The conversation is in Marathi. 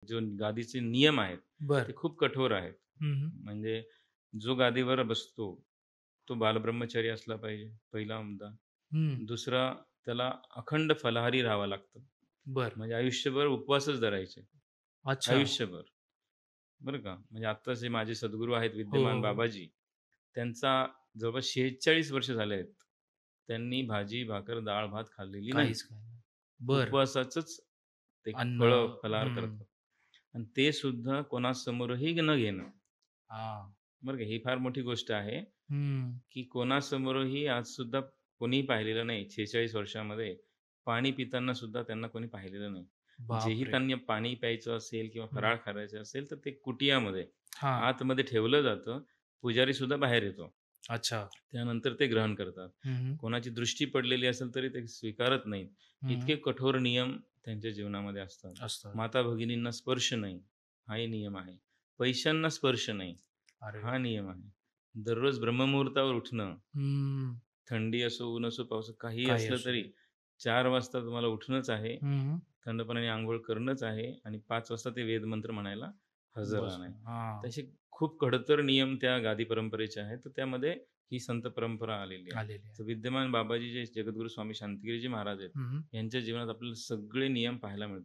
जो गादीचे नियम आहेत, बरं. ते खूप कठोर आहेत. हं, हं. म्हणजे जो गादीवर बसतो, तो बालब्रह्मचारी असला पाहिजे, पहिला मुद्दा. हं. दुसरा, त्याला अखंड फलाहारी राहावं लागतं. बरं. म्हणजे आयुष्यभर उपवासच धरायचे. अच्छा. आयुष्यभर. बरं का. म्हणजे आत्ताचे माझे सद्गुरू आहेत हो, विद्यमान हो, हो. बाबाजी. त्यांचा जवळपास 46 वर्ष झाले आहेत. त्यांनी भाजी, भाकर, डाळ-भात खाल्लेली नाही. काहीच नाही. बरं. उपवासाचंच ते अन्न. फळं, फलाहार हं. करतात. आणि ते सुद्धा कोणासमोरही न घेणं. हां. बरं का. ही फार मोठी गोष्ट आहे, हं. की कोणासमोरही आजसुद्धा कोणीही पाहिलेलं नाही. 46 वर्षामध्ये पाणी पिताना सुद्धा त्यांना कोणी पाहिलेलं नाही. जेही बापरे! त्यांनी पाणी प्यायचं असेल किंवा हं. फराळ करायचं असेल, तर ते कुटियामध्ये हां. आतमध्ये ठेवलं जातं. पुजारीसुद्धा बाहेर येतो. अच्छा. त्यानंतर ते ग्रहण करतात. हं, हं. कोणाची दृष्टी पडलेली असेल तरी ते स्वीकारत नाहीत. हं. इतके कठोर नियम त्यांच्या जीवनामध्ये असतात. असतं. माता-भगिनींना स्पर्श नाही, हाही नियम आहे. पैशांना स्पर्श नाही, अरे हा वाह! नियम आहे. दररोज ब्रह्ममुहूर्तावर उठणं, हं. थंडी असो, ऊन असो, पाऊस असो, काहीही काही असलं असू तरी दे. 4 वाजता तुम्हाला उठणंच आहे. हं, थंड पाण्याने अंघोळ करणंच आहे आणि 5 वाजता ते वेदमंत्र म्हणायला हजर राहणं आहे. बसणं. हां. तसे खूप खडतर नियम त्या गादी परंपरेचे आहेत. तर त्यामध्ये ही संत परंपरा आलेली आहे. आलेली आहे. तर विद्यमान बाबाजी जे जगद्गुरू स्वामी शांतिगिरीजी महाराज आहेत, हं, यांच्या जीवनात आपल्याला सगळे नियम पाहायला मिळतात.